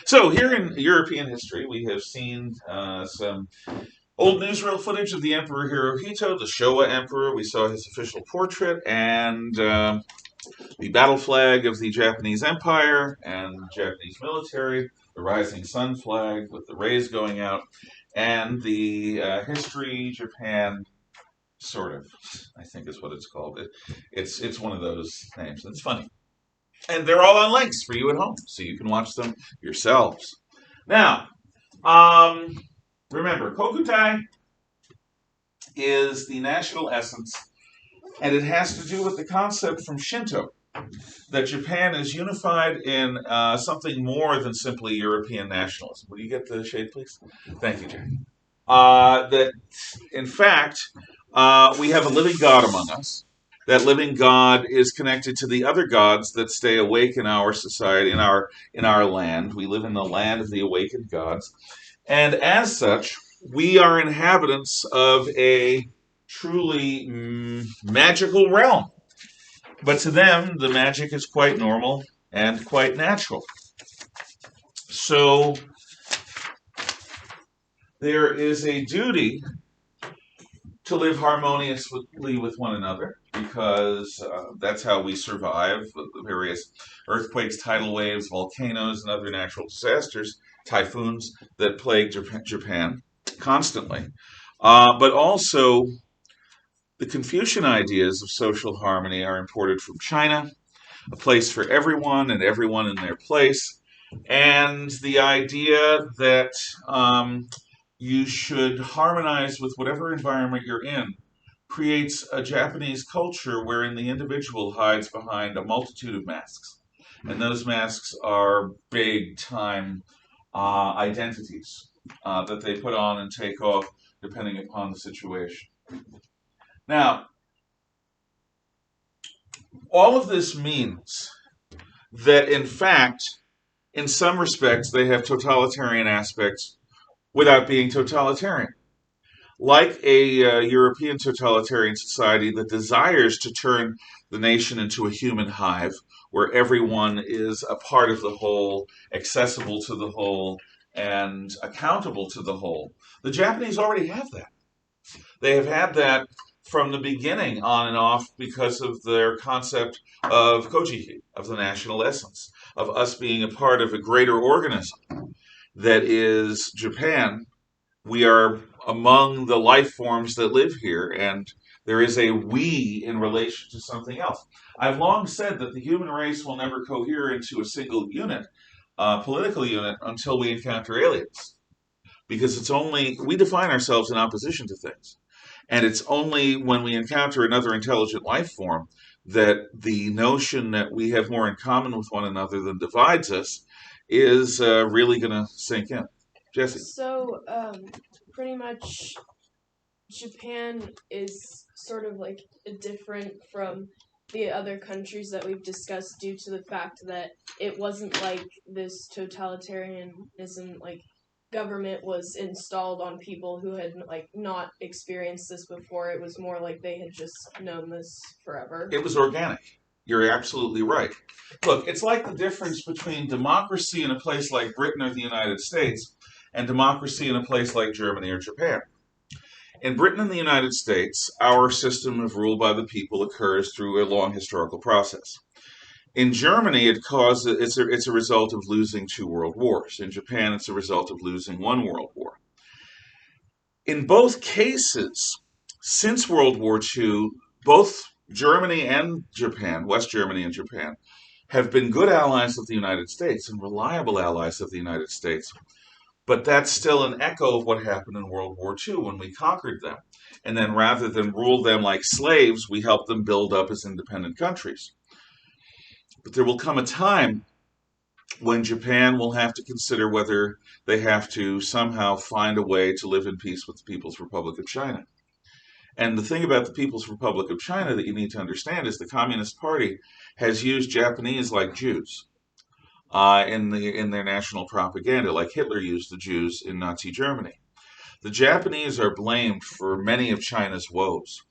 So here in European history, we have seen some old newsreel footage of the Emperor Hirohito, the Showa Emperor. We saw his official portrait and the battle flag of the Japanese Empire and Japanese military, the rising sun flag with the rays going out, and the history Japan sort of, I think is what it's called. It's one of those names. It's funny. And they're all on links for you at home, so you can watch them yourselves. Now, um, remember, Kokutai is the national essence, and it has to do with the concept from Shinto that Japan is unified in something more than simply European nationalism. Will you get the shade, please? Thank you, Jack. That, in fact, we have a living God among us. That living God is connected to the other gods that stay awake in our society, in our land. We live in the land of the awakened gods, and as such, we are inhabitants of a truly magical realm. But to them, the magic is quite normal and quite natural. So there is a duty to live harmoniously with one another because that's how we survive the various earthquakes, tidal waves, volcanoes, and other natural disasters, typhoons that plague Japan constantly. But also, the Confucian ideas of social harmony are imported from China, a place for everyone and everyone in their place, and the idea that you should harmonize with whatever environment you're in creates a Japanese culture wherein the individual hides behind a multitude of masks. And those masks are big time identities that they put on and take off depending upon the situation. Now, all of this means that, in fact, in some respects, they have totalitarian aspects without being totalitarian. Like a European totalitarian society that desires to turn the nation into a human hive where everyone is a part of the whole, accessible to the whole, and accountable to the whole. The Japanese already have that. They have had that from the beginning on and off because of their concept of Kojiki, of the national essence, of us being a part of a greater organism that is Japan. We are among the life forms that live here, and there is a we in relation to something else. I've long said that the human race will never cohere into a single unit, political unit, until we encounter aliens. Because it's only, we define ourselves in opposition to things. And it's only when we encounter another intelligent life form that the notion that we have more in common with one another than divides us is really going to sink in. Jesse. So, pretty much Japan is sort of like different from the other countries that we've discussed due to the fact that it wasn't like this totalitarianism like government was installed on people who had like not experienced this before. It was more like they had just known this forever. It was organic. You're absolutely right. Look, it's like the difference between democracy in a place like Britain or the United States and democracy in a place like Germany or Japan. In Britain and the United States, our system of rule by the people occurs through a long historical process. In Germany, it's a result of losing two world wars. In Japan, it's a result of losing one world war. In both cases, since World War II, both Germany and Japan, West Germany and Japan, have been good allies of the United States and reliable allies of the United States. But that's still an echo of what happened in World War II when we conquered them. And then rather than rule them like slaves, we helped them build up as independent countries. But there will come a time when Japan will have to consider whether they have to somehow find a way to live in peace with the People's Republic of China. And the thing about the People's Republic of China that you need to understand is the Communist Party has used Japanese like Jews in their national propaganda, like Hitler used the Jews in Nazi Germany. The Japanese are blamed for many of China's woes.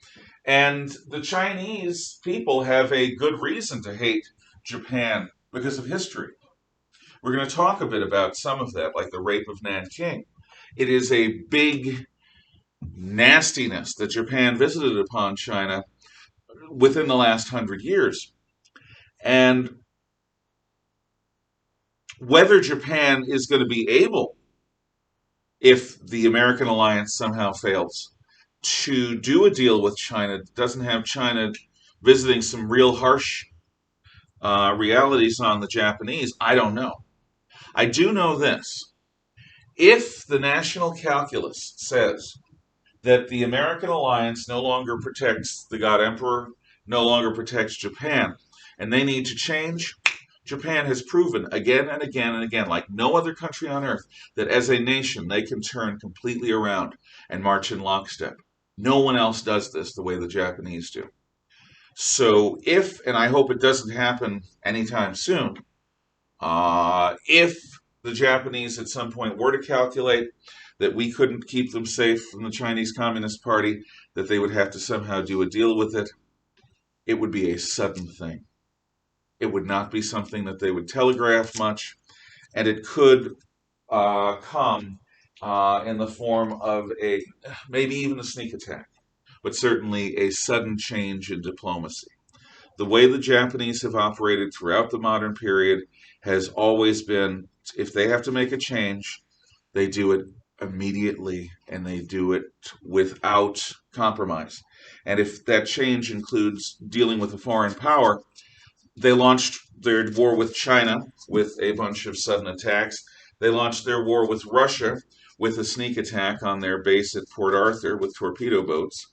And the Chinese people have a good reason to hate Japan because of history. We're going to talk a bit about some of that, like the rape of Nanking. It is a big nastiness that Japan visited upon China within the last 100 years. And whether Japan is going to be able, if the American alliance somehow fails, to do a deal with China, doesn't have China visiting some real harsh realities on the Japanese, I don't know. I do know this. If the national calculus says that the American alliance no longer protects the God Emperor, no longer protects Japan, and they need to change, Japan has proven again and again and again, like no other country on earth, that as a nation they can turn completely around and march in lockstep. No one else does this the way the Japanese do. So if, and I hope it doesn't happen anytime soon, if the Japanese at some point were to calculate that we couldn't keep them safe from the Chinese Communist Party, that they would have to somehow do a deal with it, it would be a sudden thing. It would not be something that they would telegraph much, and it could come in the form of maybe even a sneak attack, but certainly a sudden change in diplomacy. The way the Japanese have operated throughout the modern period has always been, if they have to make a change, they do it immediately and they do it without compromise. And if that change includes dealing with a foreign power, they launched their war with China with a bunch of sudden attacks. They launched their war with Russia with a sneak attack on their base at Port Arthur with torpedo boats.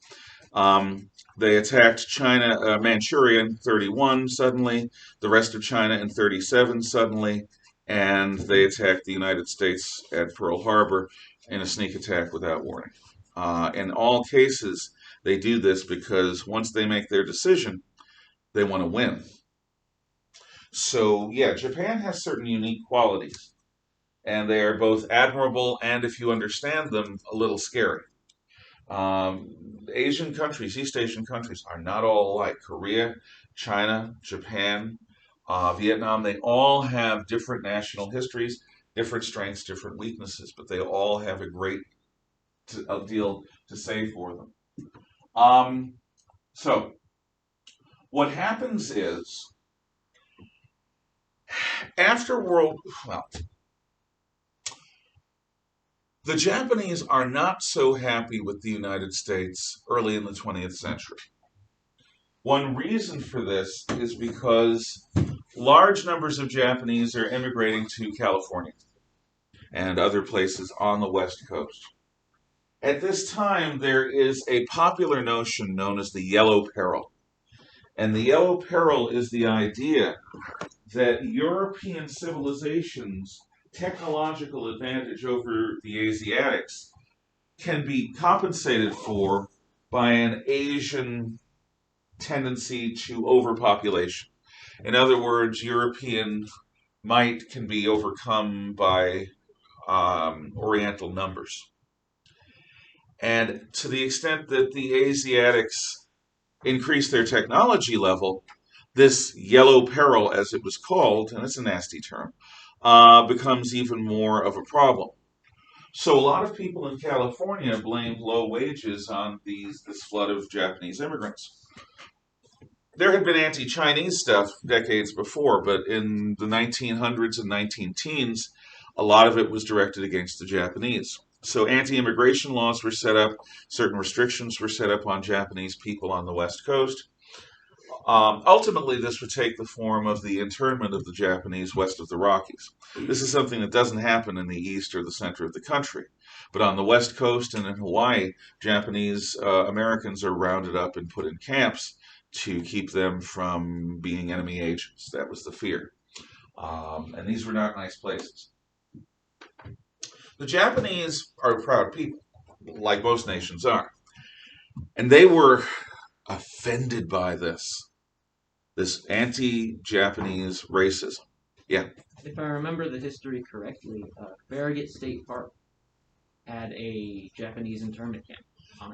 They attacked China, Manchuria in 31 suddenly, the rest of China in 37 suddenly, and they attacked the United States at Pearl Harbor in a sneak attack without warning. In all cases, they do this because once they make their decision, they want to win. So, yeah, Japan has certain unique qualities, and they are both admirable and, if you understand them, a little scary. Asian countries, East Asian countries, are not all alike. Korea, China, Japan, Vietnam, they all have different national histories, different strengths, different weaknesses, but they all have a great deal to say for them. So, what happens is, well, the Japanese are not so happy with the United States early in the 20th century. One reason for this is because large numbers of Japanese are immigrating to California and other places on the West Coast. At this time, there is a popular notion known as the Yellow Peril. And the Yellow Peril is the idea that European civilization's technological advantage over the Asiatics can be compensated for by an Asian tendency to overpopulation. In other words, European might can be overcome by Oriental numbers. And to the extent that the Asiatics increase their technology level, this yellow peril, as it was called, and it's a nasty term, becomes even more of a problem. So a lot of people in California blamed low wages on this flood of Japanese immigrants. There had been anti-Chinese stuff decades before, but in the 1900s and 19-teens, a lot of it was directed against the Japanese. So anti-immigration laws were set up, certain restrictions were set up on Japanese people on the West Coast. Ultimately, this would take the form of the internment of the Japanese west of the Rockies. This is something that doesn't happen in the east or the center of the country. But on the West Coast and in Hawaii, Japanese Americans are rounded up and put in camps to keep them from being enemy agents. That was the fear. And these were not nice places. The Japanese are proud people, like most nations are. And they were offended by this anti-Japanese racism. Yeah. If I remember the history correctly, Farragut State Park had a Japanese internment camp.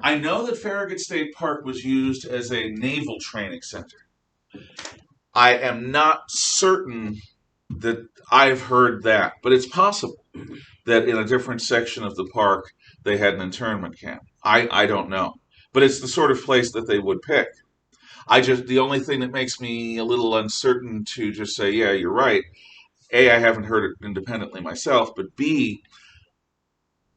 I know that Farragut State Park was used as a naval training center. I am not certain that I've heard that, but it's possible that in a different section of the park they had an internment camp. I don't know, but it's the sort of place that they would pick. The only thing that makes me a little uncertain to just say, yeah, you're right. A, I haven't heard it independently myself, but B,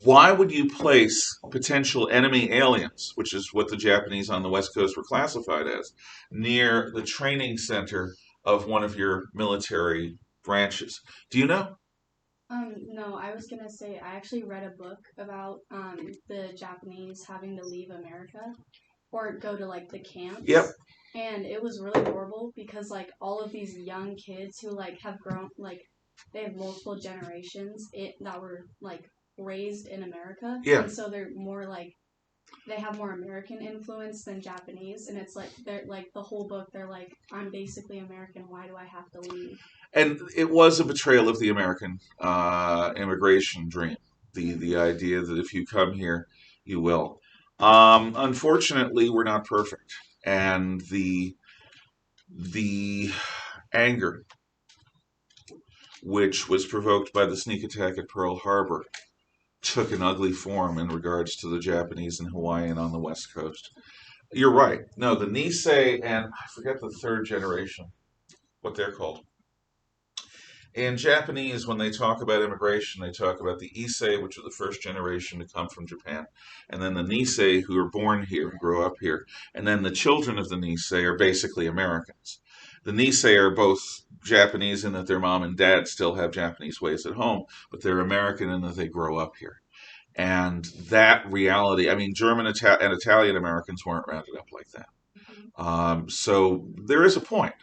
why would you place potential enemy aliens, which is what the Japanese on the West Coast were classified as, near the training center of one of your military branches? Do you know? No, I was gonna say I actually read a book about the Japanese having to leave America or go to like the camps. Yep. And it was really horrible because like all of these young kids who like have grown like they have multiple generations that were like raised in America. Yeah. And so they're more like they have more American influence than Japanese, and it's like they're like the whole book. They're like, I'm basically American. Why do I have to leave? And it was a betrayal of the American immigration dream. The idea that if you come here, you will. Unfortunately, we're not perfect, and the anger which was provoked by the sneak attack at Pearl Harbor took an ugly form in regards to the Japanese and Hawaiian on the West Coast. You're right. No, the Nisei and I forget the third generation, what they're called. In Japanese, when they talk about immigration, they talk about the Issei, which are the first generation to come from Japan, and then the Nisei, who are born here and grow up here, and then the children of the Nisei are basically Americans. The Nisei are both Japanese in that their mom and dad still have Japanese ways at home, but they're American in that they grow up here. And that reality, I mean, German and Italian Americans weren't rounded up like that. So there is a point.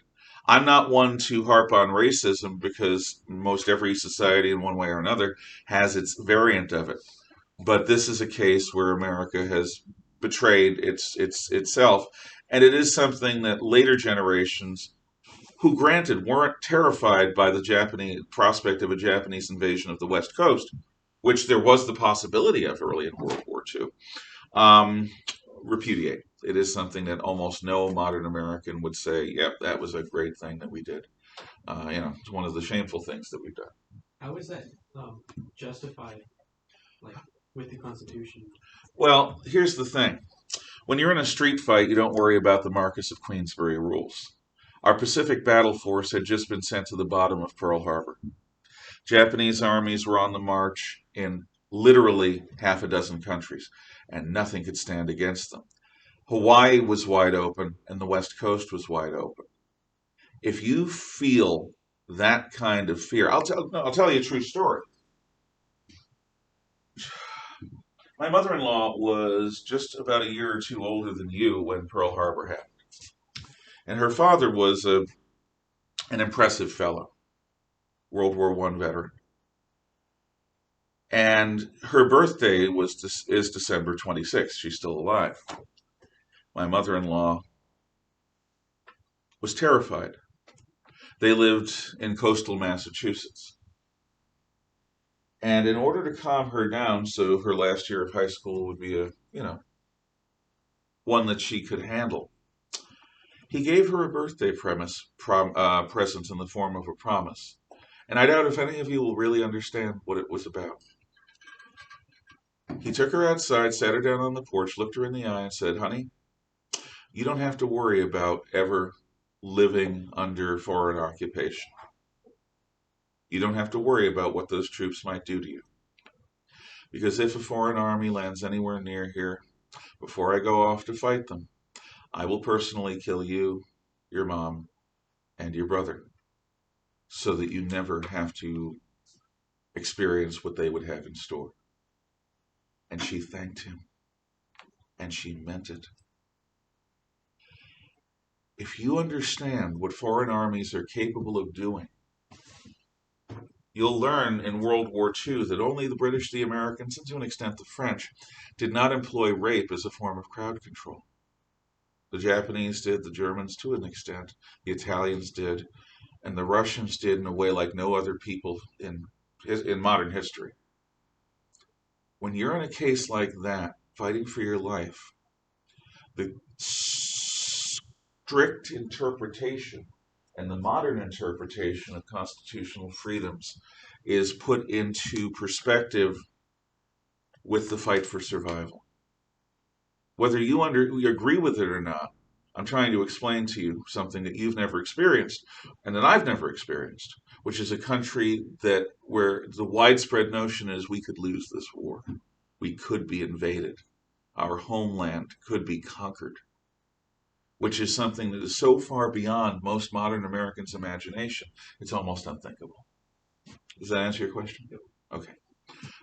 I'm not one to harp on racism because most every society, in one way or another, has its variant of it. But this is a case where America has betrayed itself, and it is something that later generations, who granted weren't terrified by the Japanese prospect of a Japanese invasion of the West Coast, which there was the possibility of early in World War II, um, repudiate. It is something that almost no modern American would say, yep, that was a great thing that we did. It's one of the shameful things that we've done. How is that justified, like, with the Constitution? Well, here's the thing. When you're in a street fight, you don't worry about the Marquis of Queensberry rules. Our Pacific Battle Force had just been sent to the bottom of Pearl Harbor. Japanese armies were on the march in literally half a dozen countries, and nothing could stand against them. Hawaii was wide open, and the West Coast was wide open. If you feel that kind of fear, I'll tell you a true story. My mother-in-law was just about a year or two older than you when Pearl Harbor happened. And her father was an impressive fellow, World War I veteran. And her birthday is December 26th. She's still alive. My mother-in-law was terrified. They lived in coastal Massachusetts. And in order to calm her down so her last year of high school would be one that she could handle, he gave her a birthday present in the form of a promise. And I doubt if any of you will really understand what it was about. He took her outside, sat her down on the porch, looked her in the eye, and said, honey, you don't have to worry about ever living under foreign occupation. You don't have to worry about what those troops might do to you. Because if a foreign army lands anywhere near here, before I go off to fight them, I will personally kill you, your mom, and your brother, so that you never have to experience what they would have in store. And she thanked him, and she meant it. If you understand what foreign armies are capable of doing, you'll learn in World War II that only the British, the Americans, and to an extent the French, did not employ rape as a form of crowd control. The Japanese did, the Germans to an extent, the Italians did, and the Russians did in a way like no other people in modern history. When you're in a case like that, fighting for your life, the strict interpretation and the modern interpretation of constitutional freedoms is put into perspective with the fight for survival. Whether you agree with it or not, I'm trying to explain to you something that you've never experienced and that I've never experienced, which is a country where the widespread notion is we could lose this war. We could be invaded. Our homeland could be conquered, which is something that is so far beyond most modern Americans' imagination, it's almost unthinkable. Does that answer your question? Okay.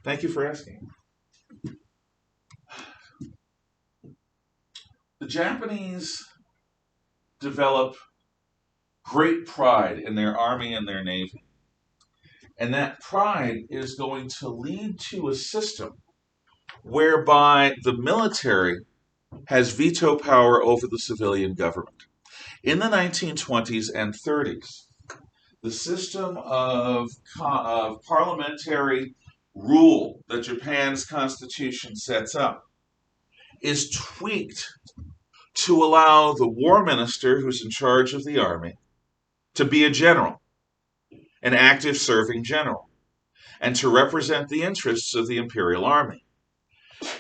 Thank you for asking. The Japanese develop great pride in their army and their navy. And that pride is going to lead to a system whereby the military has veto power over the civilian government. In the 1920s and 30s, the system of parliamentary rule that Japan's constitution sets up is tweaked to allow the war minister, who's in charge of the army, to be a general, an active serving general, and to represent the interests of the Imperial Army.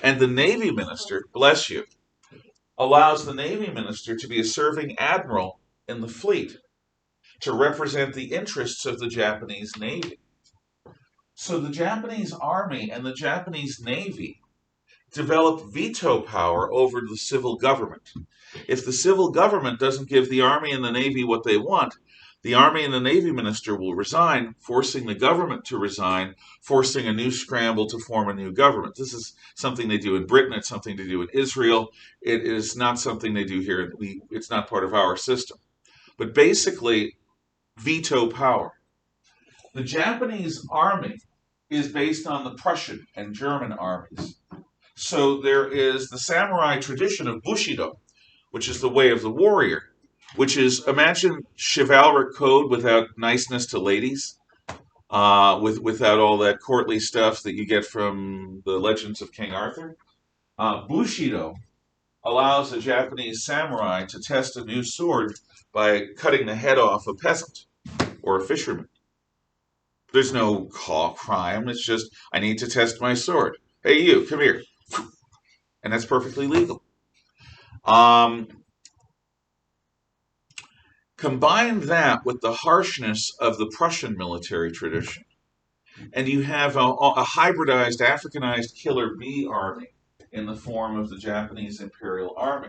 And the Navy minister, bless you, allows the Navy minister to be a serving admiral in the fleet, to represent the interests of the Japanese Navy. So the Japanese Army and the Japanese Navy develop veto power over the civil government. If the civil government doesn't give the Army and the Navy what they want, the Army and the Navy minister will resign, forcing the government to resign, forcing a new scramble to form a new government. This is something they do in Britain. It's something they do in Israel. It is not something they do here. It's not part of our system. But basically, veto power. The Japanese army is based on the Prussian and German armies. So there is the samurai tradition of Bushido, which is the way of the warrior, which is, imagine chivalric code without niceness to ladies, without all that courtly stuff that you get from the legends of King Arthur. Bushido allows a Japanese samurai to test a new sword by cutting the head off a peasant or a fisherman. There's no crime. It's just, I need to test my sword. Hey, you, come here. And that's perfectly legal. Combine that with the harshness of the Prussian military tradition, and you have a hybridized, Africanized killer bee army in the form of the Japanese Imperial Army.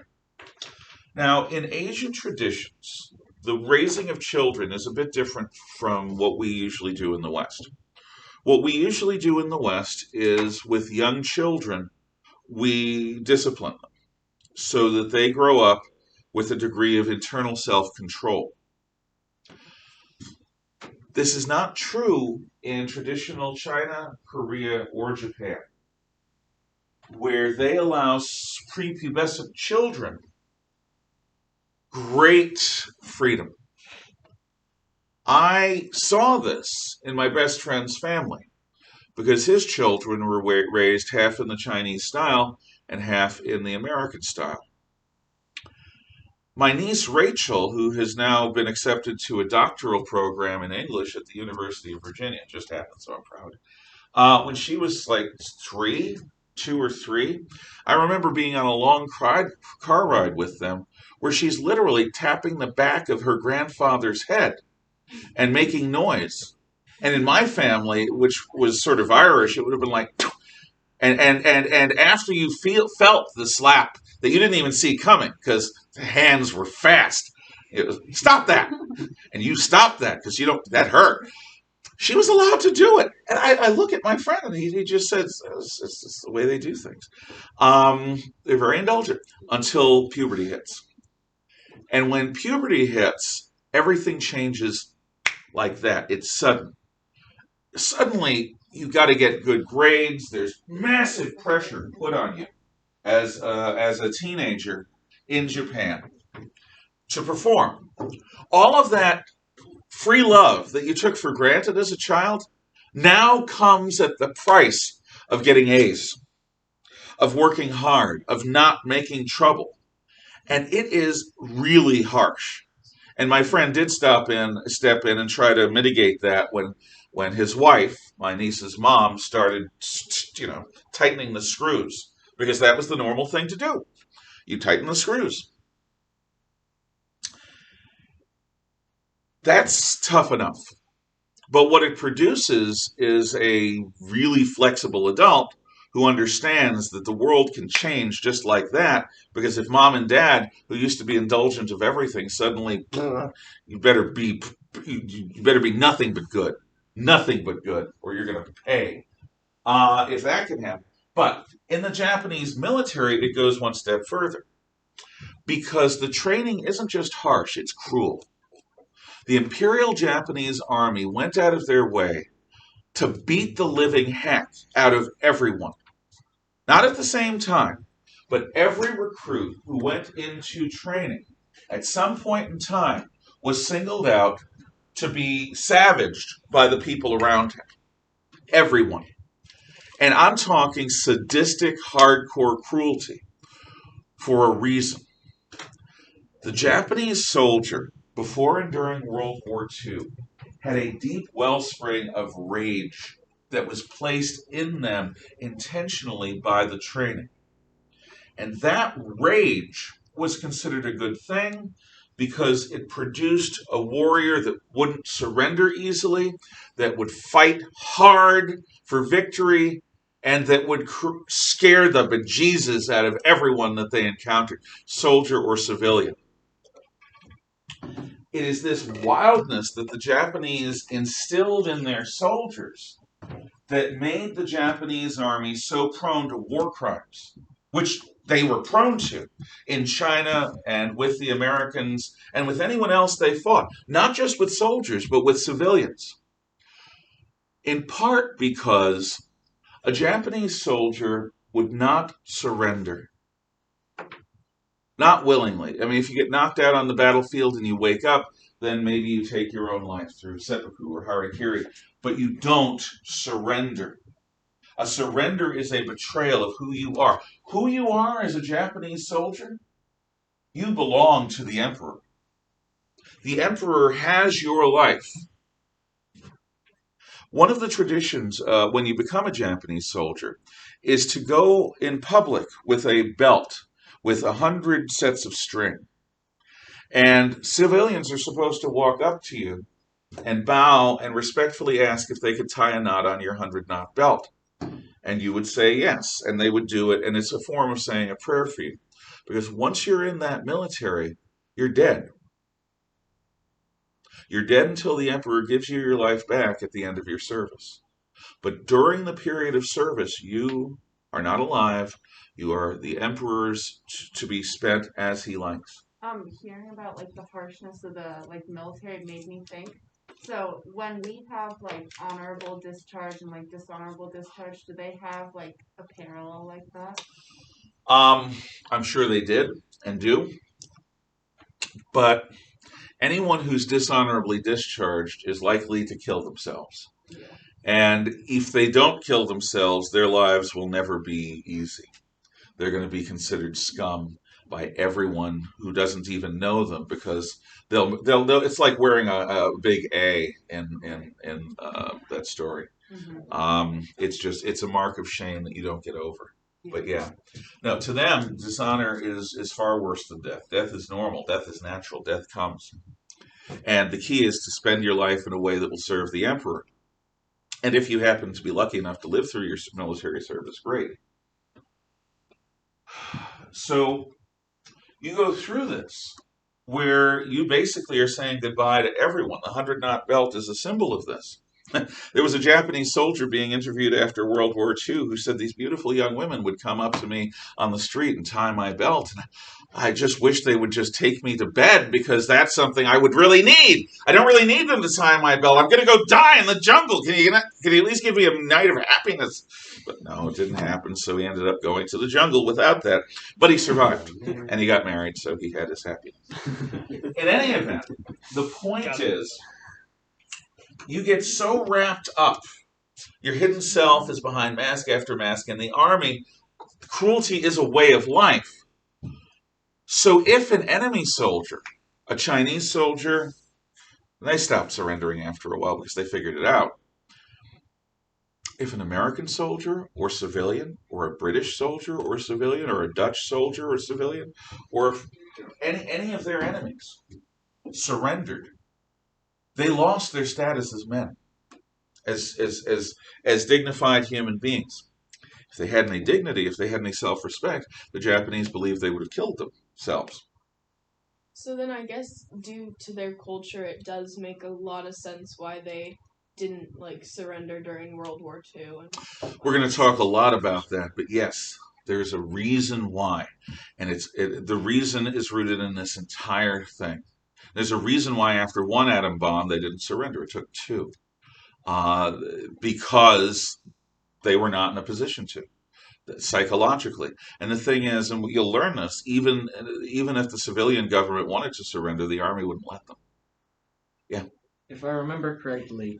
Now, in Asian traditions, the raising of children is a bit different from what we usually do in the West. What we usually do in the West is, with young children, we discipline them so that they grow up with a degree of internal self-control. This is not true in traditional China, Korea, or Japan, where they allow prepubescent children great freedom. I saw this in my best friend's family because his children were raised half in the Chinese style and half in the American style. My niece Rachel, who has now been accepted to a doctoral program in English at the University of Virginia, it just happened, so I'm proud. When she was like 2 or 3, I remember being on a long car ride with them where she's literally tapping the back of her grandfather's head and making noise. And in my family, which was sort of Irish, it would have been like, and after you felt the slap that you didn't even see coming because the hands were fast, it was, stop that, and you stopped that because that hurt. She was allowed to do it, and I look at my friend, and he just says it's the way they do things. They're very indulgent until puberty hits, and when puberty hits, everything changes like that. It's sudden. Suddenly, you've got to get good grades. There's massive pressure put on you as a teenager in Japan to perform. All of that free love that you took for granted as a child now comes at the price of getting A's, of working hard, of not making trouble. And it is really harsh. And my friend did step in and try to mitigate that when his wife, my niece's mom, started, tightening the screws, because that was the normal thing to do. You tighten the screws. That's tough enough. But what it produces is a really flexible adult who understands that the world can change just like that, because if mom and dad, who used to be indulgent of everything, suddenly you better be nothing but good. Nothing but good, or you're going to pay. If that can happen. But in the Japanese military, it goes one step further, because the training isn't just harsh, it's cruel. The Imperial Japanese Army went out of their way to beat the living heck out of everyone. Not at the same time, but every recruit who went into training at some point in time was singled out to be savaged by the people around him. Everyone. And I'm talking sadistic, hardcore cruelty for a reason. The Japanese soldier, before and during World War II, had a deep wellspring of rage that was placed in them intentionally by the training. And that rage was considered a good thing because it produced a warrior that wouldn't surrender easily, that would fight hard for victory, and that would scare the bejesus out of everyone that they encountered, soldier or civilian. It is this wildness that the Japanese instilled in their soldiers that made the Japanese army so prone to war crimes, which they were prone to in China and with the Americans and with anyone else they fought, not just with soldiers, but with civilians. In part because a Japanese soldier would not surrender. Not willingly. I mean, if you get knocked out on the battlefield and you wake up, then maybe you take your own life through seppuku or harakiri, but you don't surrender. A surrender is a betrayal of who you are. Who you are as a Japanese soldier, you belong to the emperor. The emperor has your life. One of the traditions when you become a Japanese soldier is to go in public with a belt with 100 sets of string. And civilians are supposed to walk up to you and bow and respectfully ask if they could tie a knot on your 100-knot belt. And you would say yes, and they would do it, and it's a form of saying a prayer for you. Because once you're in that military, you're dead. You're dead until the emperor gives you your life back at the end of your service. But during the period of service, you are not alive. You are the emperor's to be spent as he likes. Hearing about like the harshness of the military made me think. So when we have like honorable discharge and like dishonorable discharge, do they have like a parallel like that? I'm sure they did and do. But anyone who's dishonorably discharged is likely to kill themselves. Yeah. And if they don't kill themselves, their lives will never be easy. They're going to be considered scum by everyone who doesn't even know them, because they'll it's like wearing a big A in that story. Mm-hmm. It's a mark of shame that you don't get over. But yeah, no, to them, dishonor is far worse than death. Death is normal. Death is natural. Death comes. And the key is to spend your life in a way that will serve the emperor. And if you happen to be lucky enough to live through your military service, great. So you go through this where you basically are saying goodbye to everyone. The 100-knot belt is a symbol of this. There was a Japanese soldier being interviewed after World War II who said these beautiful young women would come up to me on the street and tie my belt. And I just wish they would just take me to bed, because that's something I would really need. I don't really need them to tie my belt. I'm going to go die in the jungle. Can you at least give me a night of happiness? But no, it didn't happen. So he ended up going to the jungle without that. But he survived. And he got married, so he had his happiness. In any event, the point is, you get so wrapped up. Your hidden self is behind mask after mask. In the army, cruelty is a way of life. So if an enemy soldier A Chinese soldier, they stopped surrendering after a while because they figured it out. If an American soldier or civilian, or a British soldier or civilian, or a Dutch soldier or civilian, or if any of their enemies surrendered, they lost their status as men, as dignified human beings. If they had any dignity, if they had any self-respect, the Japanese believed they would have killed themselves. So then I guess due to their culture, it does make a lot of sense why they didn't like surrender during World War II. We're going to talk a lot about that, but yes, there's a reason why, and the reason is rooted in this entire thing. There's a reason why after one atom bomb they didn't surrender. It took two, because they were not in a position to, psychologically. And the thing is, and you'll learn this, even if the civilian government wanted to surrender, the army wouldn't let them. Yeah. If I remember correctly,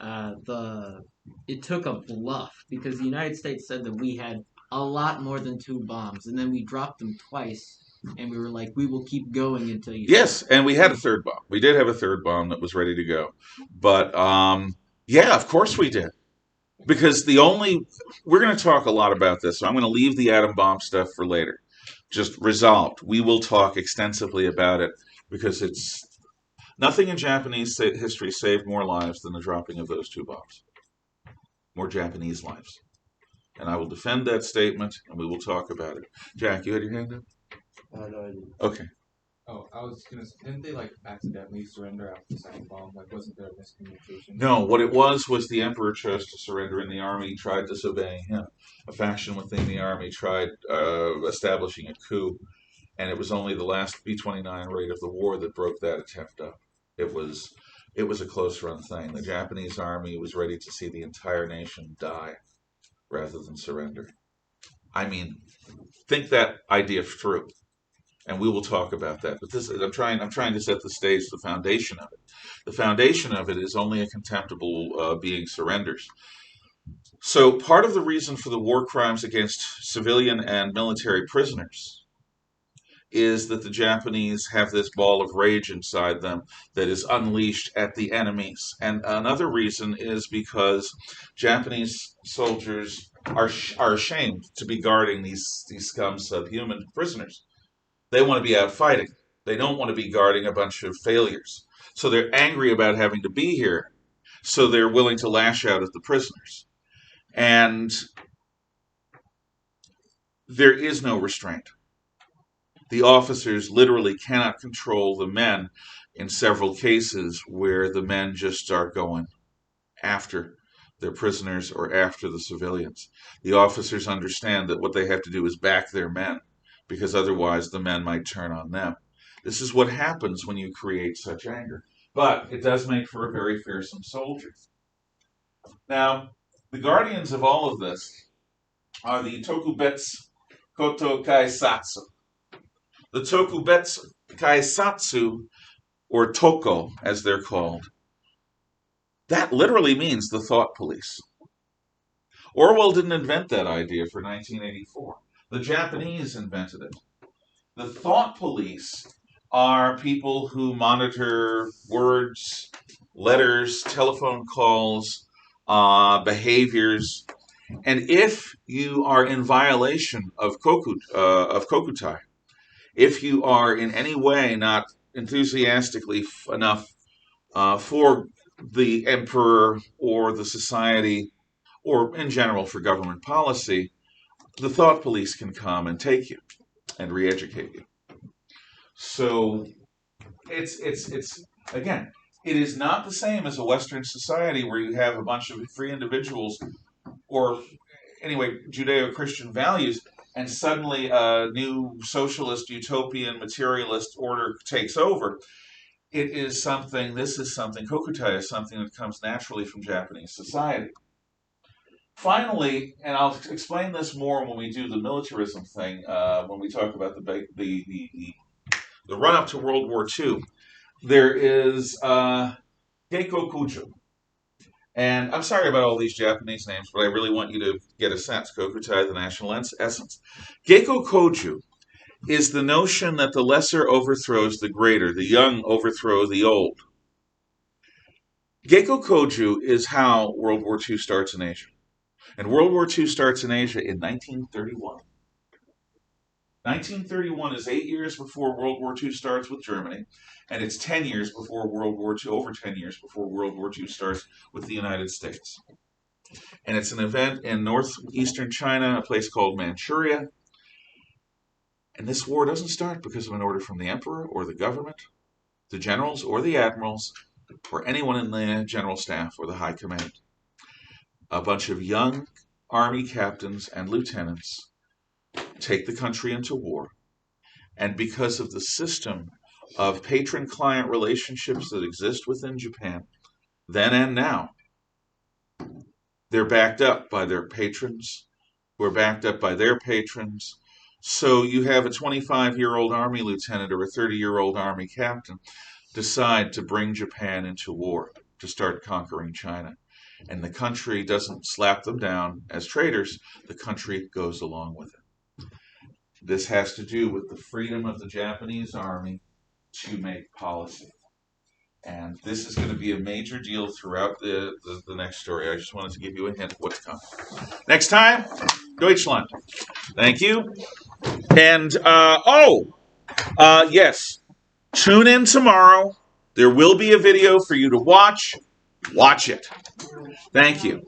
it took a bluff because the United States said that we had a lot more than 2 bombs, and then we dropped them twice, and we were like, we will keep going until you. Yes, and we had a third bomb. We did have a third bomb that was ready to go, but yeah, of course we did. Because we're going to talk a lot about this, so I'm going to leave the atom bomb stuff for later. Just resolved. We will talk extensively about it because nothing in Japanese history saved more lives than the dropping of those 2 bombs. More Japanese lives. And I will defend that statement, and we will talk about it. Jack, you had your hand up? No, I didn't. Okay. Oh, I was gonna. Didn't they like accidentally surrender after the second bomb? Like, wasn't there a miscommunication? No, what it was the emperor chose to surrender, and the army tried disobeying him. A faction within the army tried establishing a coup, and it was only the last B-29 raid of the war that broke that attempt up. It was a close run thing. The Japanese army was ready to see the entire nation die rather than surrender. I mean, think that idea through. And we will talk about that. But I'm trying to set the stage, the foundation of it. The foundation of it is only a contemptible being surrenders. So part of the reason for the war crimes against civilian and military prisoners is that the Japanese have this ball of rage inside them that is unleashed at the enemies. And another reason is because Japanese soldiers are ashamed to be guarding these scum subhuman prisoners. They want to be out fighting. They don't want to be guarding a bunch of failures. So they're angry about having to be here. So they're willing to lash out at the prisoners. And there is no restraint. The officers literally cannot control the men in several cases where the men just start going after their prisoners or after the civilians. The officers understand that what they have to do is back their men, because otherwise the men might turn on them. This is what happens when you create such anger. But it does make for a very fearsome soldier. Now, the guardians of all of this are the Tokubetsu Koto Keisatsu. The Tokubetsu Keisatsu, or TOKKO as they're called, that literally means the thought police. Orwell didn't invent that idea for 1984. The Japanese invented it. The thought police are people who monitor words, letters, telephone calls, behaviors, and if you are in violation of Kokutai, if you are in any way not enthusiastically enough for the emperor or the society, or in general for government policy, the thought police can come and take you and re-educate you. So it's again, it is not the same as a Western society where you have a bunch of free individuals, or anyway, Judeo-Christian values, and suddenly a new socialist, utopian, materialist order takes over. This is something, Kokutai is something that comes naturally from Japanese society. Finally, and I'll explain this more when we do the militarism thing, when we talk about the run-up to World War II, there is Gekokujo. And I'm sorry about all these Japanese names, but I really want you to get a sense. Kokutai, the national essence. Gekokujo is the notion that the lesser overthrows the greater, the young overthrow the old. Gekokujo is how World War II starts in Asia. And World War II starts in Asia in 1931. 1931 is 8 years before World War II starts with Germany, and it's 10 years before World War II, over 10 years before World War II starts with the United States. And it's an event in northeastern China, a place called Manchuria. And this war doesn't start because of an order from the emperor or the government, the generals or the admirals, or anyone in the general staff or the high command. A bunch of young army captains and lieutenants take the country into war. And because of the system of patron-client relationships that exist within Japan, then and now, they're backed up by their patrons, who are backed up by their patrons. So you have a 25-year-old army lieutenant or a 30-year-old army captain decide to bring Japan into war, to start conquering China. And the country doesn't slap them down as traitors, the country goes along with it. This has to do with the freedom of the Japanese army to make policy. And this is going to be a major deal throughout the next story. I just wanted to give you a hint of what's coming. Next time, Deutschland. Thank you. And, yes, tune in tomorrow. There will be a video for you to watch. Watch it. Thank you.